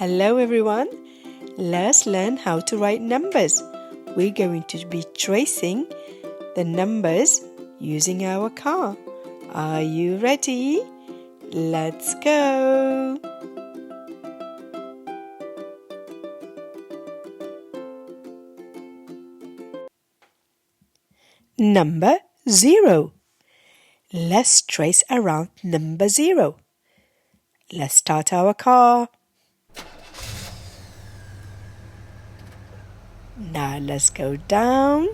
Hello everyone. Let's learn how to write numbers. We're going to be tracing the numbers using our car. Are you ready? Let's go. Number 0. Let's trace around number 0. Let's start our car. Now let's go down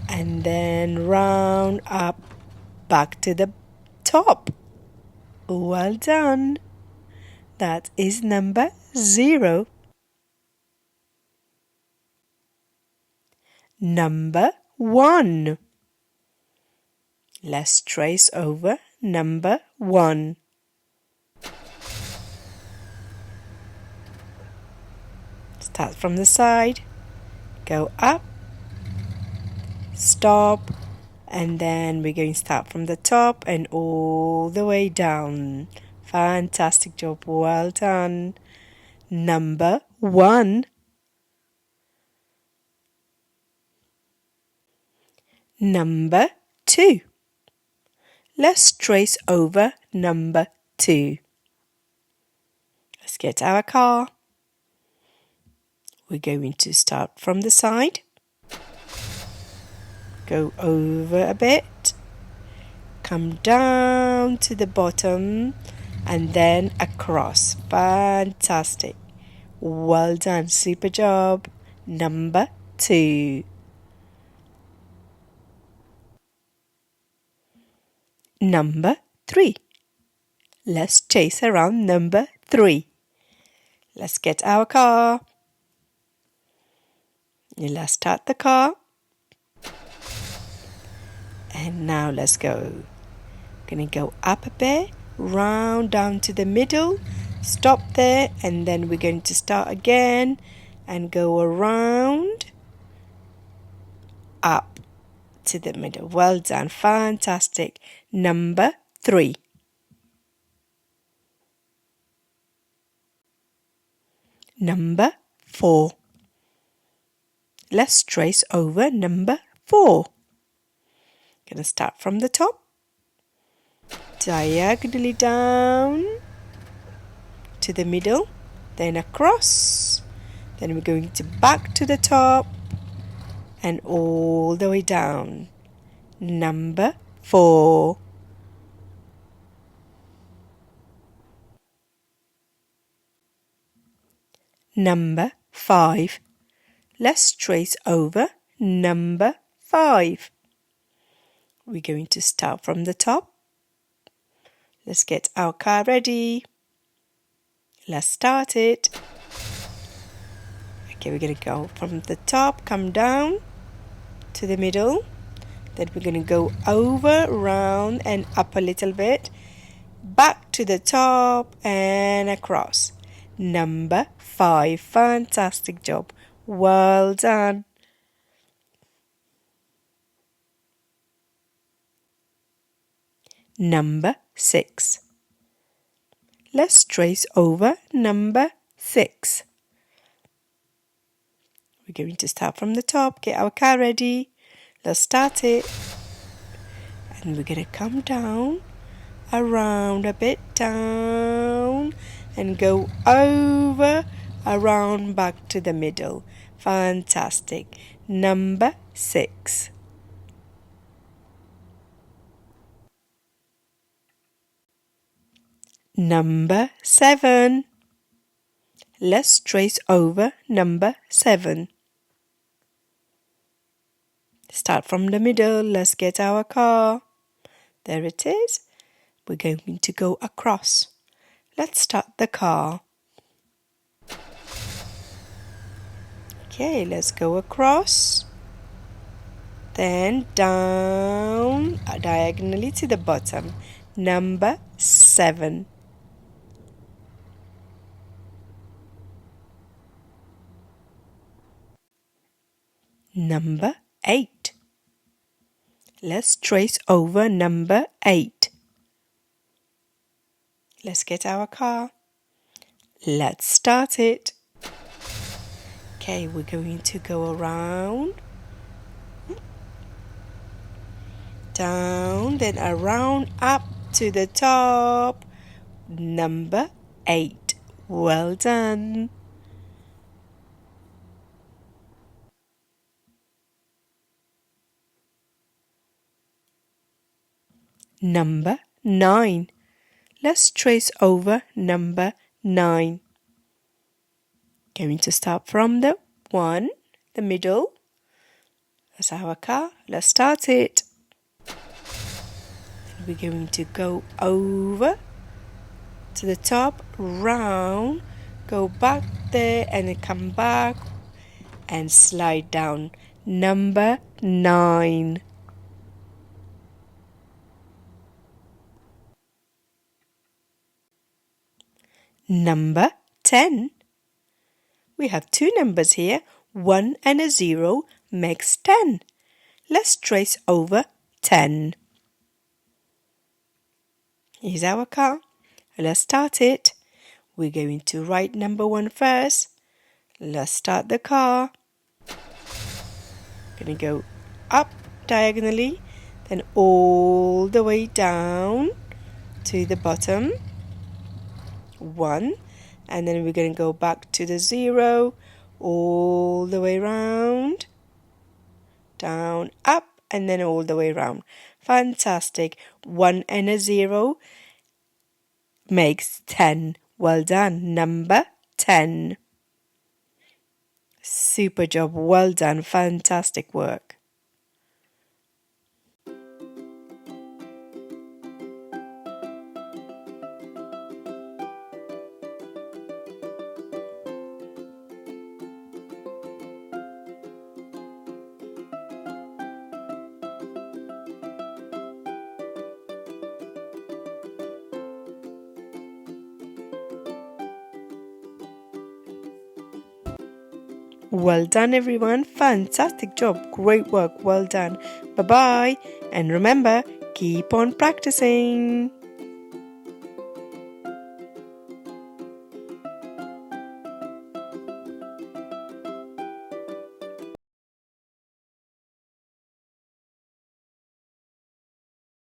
and then round up back to the top. Well done. That is number 0. Number 1. Let's trace over number 1. Start from the side, go up, stop, and then we're going to start from the top and all the way down. Fantastic job, well done. Number 1. Number 2. Let's trace over number 2. Let's get our car. We're going to start from the side, go over a bit, come down to the bottom, and then across. Fantastic. Well done. Super job. Number 2. Number 3. Let's chase around number 3. Let's get our car. Let's start the car. And now let's go. Gonna go up a bit, round down to the middle, stop there, and then we're going to start again and go around up to the middle. Well done. Fantastic. Number 3. Number 4. Let's trace over number 4. Gonna start from the top, diagonally down to the middle, then across, then we're going to back to the top and all the way down. Number 4. Number 5. Let's trace over number 5. We're going to start from the top. Let's get our car ready. Let's start it. Okay, we're going to go from the top, come down to the middle. Then we're going to go over, round, and up a little bit. Back to the top and across. Number 5. Fantastic job. Well done. Number 6. Let's trace over number 6. We're going to start from the top, get our car ready. Let's start it. And we're going to come down, around a bit, down, and go over, around, back to the middle. Fantastic. Number 6. Number 7. Let's trace over number 7. Start from the middle. Let's get our car. There it is. We're going to go across. Let's start the car. Okay, let's go across. Then down diagonally to the bottom. Number 7. Number 8. Let's trace over number 8. Let's get our car. Let's start it. Okay, we're going to go around, down, then around, up to the top. Number 8. Well done. Number 9. Let's trace over number 9. Going to start from the 1, the middle. That's our car. Let's start it. Then we're going to go over to the top, round, go back there and then come back and slide down. Number 9. Number 10. We have 2 numbers here. 1 and a 0 makes 10. Let's trace over 10. Here's our car. Let's start it. We're going to write number 1 first. Let's start the car. Gonna go up diagonally, then all the way down to the bottom. 1, and then we're going to go back to the 0, all the way round, down, up, and then all the way round. Fantastic. 1 and a 0 makes 10. Well done. Number 10. Super job. Well done. Fantastic work. Well done, everyone. Fantastic job. Great work. Well done. Bye-bye. And remember, keep on practicing.